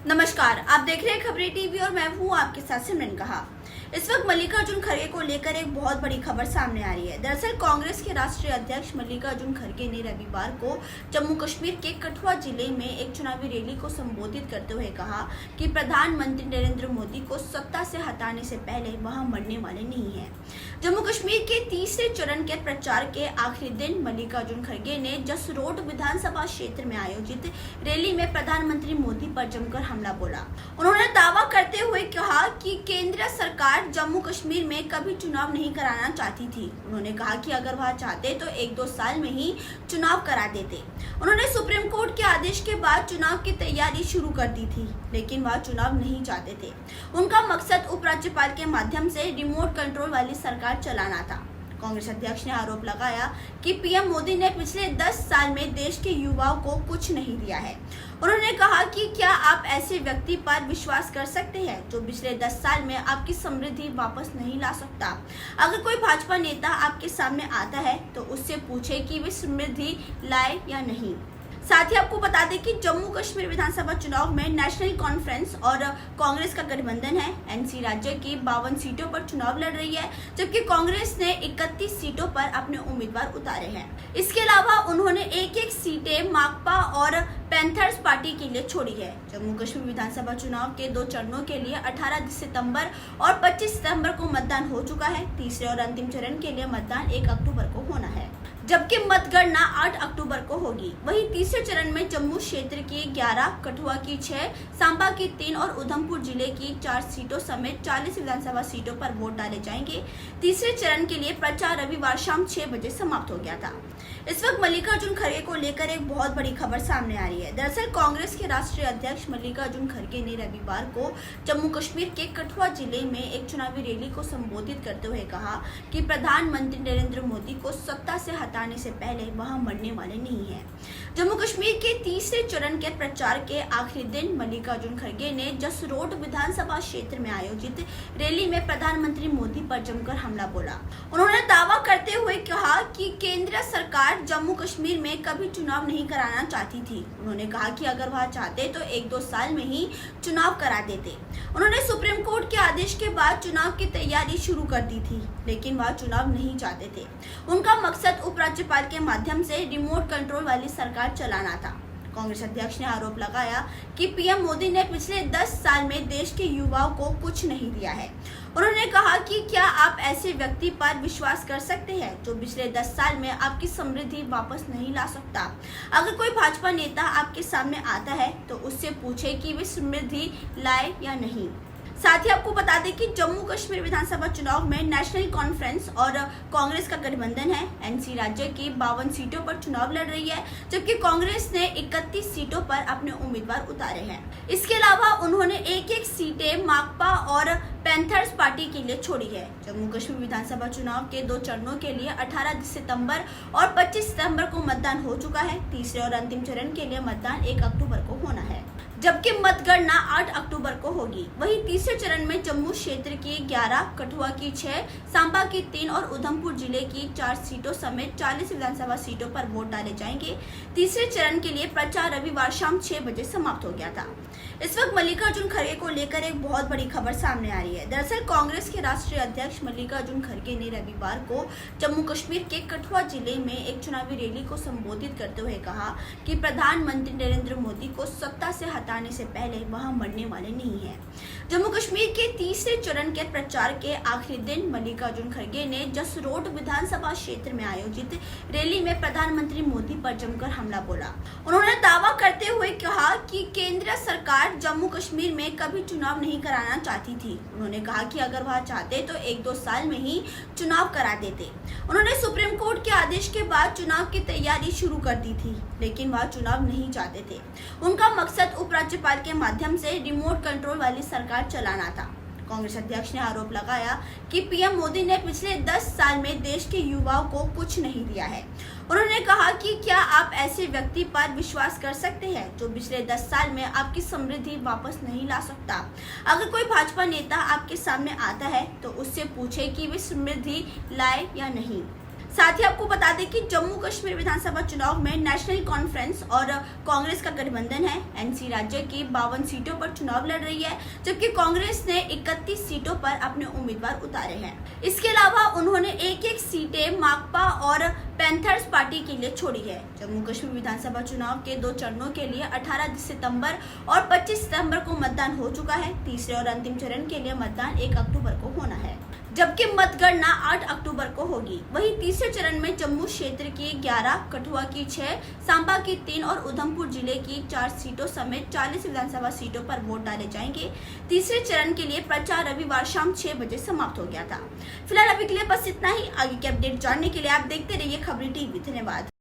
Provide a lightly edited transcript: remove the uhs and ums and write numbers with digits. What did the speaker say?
नमस्कार, आप देख रहे हैं खबरें टीवी और मैं हूँ आपके साथ सिमरन कहा। इस वक्त मल्लिकार्जुन खड़गे को लेकर एक बहुत बड़ी खबर सामने आ रही है। दरअसल कांग्रेस के राष्ट्रीय अध्यक्ष मल्लिकार्जुन खड़गे ने रविवार को जम्मू कश्मीर के कठुआ जिले में एक चुनावी रैली को संबोधित करते हुए कहा कि प्रधानमंत्री नरेंद्र मोदी को सत्ता से हटाने से पहले वहां मरने वाले नहीं हैं। जम्मू कश्मीर के तीसरे चरण के प्रचार के आखिरी दिन मल्लिकार्जुन खड़गे ने जसरोड विधानसभा क्षेत्र में आयोजित रैली में प्रधानमंत्री मोदी पर जमकर हमला बोला। उन्होंने दावा करते हुए कहा कि केंद्र सरकार जम्मू कश्मीर में कभी चुनाव नहीं कराना चाहती थी। उन्होंने कहा कि अगर वह चाहते तो 1-2 साल में ही चुनाव करा देते। उन्होंने सुप्रीम कोर्ट के आदेश के बाद चुनाव की तैयारी शुरू कर दी थी, लेकिन वह चुनाव नहीं चाहते थे। उनका मकसद उपराज्यपाल के माध्यम से रिमोट कंट्रोल वाली सरकार चलाना था। कांग्रेस अध्यक्ष ने आरोप लगाया कि पीएम मोदी ने पिछले 10 साल में देश के युवाओं को कुछ नहीं दिया है। उन्होंने कहा कि क्या आप ऐसे व्यक्ति पर विश्वास कर सकते हैं जो पिछले 10 साल में आपकी समृद्धि वापस नहीं ला सकता। अगर कोई भाजपा नेता आपके सामने आता है तो उससे पूछे कि वे समृद्धि लाए या नहीं। साथ ही आपको बता दें कि जम्मू कश्मीर विधानसभा चुनाव में नेशनल कॉन्फ्रेंस और कांग्रेस का गठबंधन है। एनसी राज्य की 52 सीटों पर चुनाव लड़ रही है, जबकि कांग्रेस ने 31 सीटों पर अपने उम्मीदवार उतारे हैं। इसके अलावा उन्होंने एक सीटें माकपा और पैंथर्स पार्टी के लिए छोड़ी है। जम्मू कश्मीर विधानसभा चुनाव के 2 चरणों के लिए 18 सितंबर और 25 सितंबर को मतदान हो चुका है। तीसरे और अंतिम चरण के लिए मतदान 1 अक्टूबर को होना है, जबकि मतगणना 8 अक्टूबर को होगी। वहीं तीसरे चरण में जम्मू क्षेत्र की 11, कठुआ की 6, सांबा की 3 और उधमपुर जिले की 4 सीटों समेत 40 विधानसभा सीटों पर वोट डाले जाएंगे। तीसरे चरण के लिए प्रचार रविवार शाम 6 बजे समाप्त हो गया था। इस वक्त मल्लिकार्जुन खड़गे को लेकर एक बहुत बड़ी खबर सामने आ रही है। दरअसल कांग्रेस के राष्ट्रीय अध्यक्ष मल्लिकार्जुन खड़गे ने रविवार को जम्मू कश्मीर के कठुआ जिले में एक चुनावी रैली को संबोधित करते हुए कहा कि प्रधानमंत्री नरेंद्र मोदी को सत्ता से हटाने से पहले वहां मरने वाले नहीं हैं। जम्मू कश्मीर के तीसरे चरण के प्रचार के आखिरी दिन मल्लिकार्जुन खड़गे ने जसरोड विधानसभा क्षेत्र में आयोजित रैली में प्रधानमंत्री मोदी पर जमकर हमला बोला। उन्होंने दावा करते हुए कहा कि केंद्र सरकार जम्मू कश्मीर में कभी चुनाव नहीं कराना चाहती थी। उन्होंने कहा कि अगर वह चाहते तो 1-2 साल में ही चुनाव करा देते। उन्होंने सुप्रीम कोर्ट के आदेश के बाद चुनाव की तैयारी शुरू कर दी थी, लेकिन वह चुनाव नहीं चाहते थे। उनका मकसद उपराज्यपाल के माध्यम से रिमोट कंट्रोल वाली सरकार चलाना था। कांग्रेस अध्यक्ष ने आरोप लगाया कि पीएम मोदी ने पिछले 10 साल में देश के युवाओं को कुछ नहीं दिया है। उन्होंने कहा कि क्या आप ऐसे व्यक्ति पर विश्वास कर सकते हैं जो पिछले 10 साल में आपकी समृद्धि वापस नहीं ला सकता। अगर कोई भाजपा नेता आपके सामने आता है तो उससे पूछे कि वे समृद्धि लाए या नहीं। साथ ही आपको बता दें कि जम्मू कश्मीर विधानसभा चुनाव में नेशनल कॉन्फ्रेंस और कांग्रेस का गठबंधन है। एनसी राज्य की 52 सीटों पर चुनाव लड़ रही है, जबकि कांग्रेस ने 31 सीटों पर अपने उम्मीदवार उतारे हैं। इसके अलावा उन्होंने एक सीटें माकपा और पैंथर्स पार्टी के लिए छोड़ी है। जम्मू कश्मीर विधानसभा चुनाव के 2 चरणों के लिए 18 सितंबर और 25 सितंबर को मतदान हो चुका है। तीसरे और अंतिम चरण के लिए मतदान 1 अक्टूबर को होना है, जबकि मतगणना 8 अक्टूबर को होगी। वहीं तीसरे चरण में जम्मू क्षेत्र की 11, कठुआ की 6, सांबा की 3 और उधमपुर जिले की 4 सीटों समेत 40 विधानसभा सीटों पर वोट डाले जाएंगे। तीसरे चरण के लिए प्रचार रविवार शाम 6 बजे समाप्त हो गया था। इस वक्त मल्लिकार्जुन खड़गे को लेकर एक बहुत बड़ी खबर सामने आ रही है। दरअसल कांग्रेस के राष्ट्रीय अध्यक्ष मल्लिकार्जुन खड़गे ने रविवार को जम्मू कश्मीर के कठुआ जिले में एक चुनावी रैली को संबोधित करते हुए कहा कि प्रधानमंत्री नरेंद्र मोदी को सत्ता से हटाने से पहले वहां मरने वाले नहीं हैं। जम्मू कश्मीर के तीसरे चरण के प्रचार के आखिरी दिन मल्लिकार्जुन खड़गे ने जसरोड विधानसभा क्षेत्र में आयोजित रैली में प्रधानमंत्री मोदी पर जमकर हमला बोला। उन्होंने दावा करते हुए कहा कि केंद्र सरकार जम्मू कश्मीर में कभी चुनाव नहीं कराना चाहती थी। उन्होंने कहा कि अगर वह चाहते तो 1-2 साल में ही चुनाव करा देते। उन्होंने सुप्रीम कोर्ट के आदेश के बाद चुनाव की तैयारी शुरू कर दी थी, लेकिन वह चुनाव नहीं चाहते थे। उनका मकसद उपराज्यपाल के माध्यम से रिमोट कंट्रोल वाली सरकार चलाना था। कांग्रेस अध्यक्ष ने आरोप लगाया कि पीएम मोदी ने पिछले 10 साल में देश के युवाओं को कुछ नहीं दिया है। उन्होंने कहा कि क्या आप ऐसे व्यक्ति पर विश्वास कर सकते हैं जो पिछले 10 साल में आपकी समृद्धि वापस नहीं ला सकता। अगर कोई भाजपा नेता आपके सामने आता है तो उससे पूछे कि वे समृद्धि लाए या नहीं। साथ ही आपको बता दें कि जम्मू कश्मीर विधानसभा चुनाव में नेशनल कॉन्फ्रेंस और कांग्रेस का गठबंधन है। एनसी राज्य की 52 सीटों पर चुनाव लड़ रही है, जबकि कांग्रेस ने 31 सीटों पर अपने उम्मीदवार उतारे हैं। इसके अलावा उन्होंने एक सीटें माकपा और पैंथर्स पार्टी के लिए छोड़ी है। जम्मू कश्मीर विधानसभा चुनाव के 2 चरणों के लिए 18 सितंबर और 25 सितंबर को मतदान हो चुका है। तीसरे और अंतिम चरण के लिए मतदान 1 अक्टूबर को होना है, जबकि मतगणना 8 अक्टूबर को होगी। वहीं तीसरे चरण में जम्मू क्षेत्र की 11, कठुआ की 6, सांबा की 3 और उधमपुर जिले की 4 सीटों समेत 40 विधानसभा सीटों पर वोट डाले जाएंगे। तीसरे चरण के लिए प्रचार रविवार शाम 6 बजे समाप्त हो गया था। फिलहाल अभी के लिए बस इतना ही। आगे के अपडेट जानने के लिए आप देखते रहिए खबरी टीवी। धन्यवाद।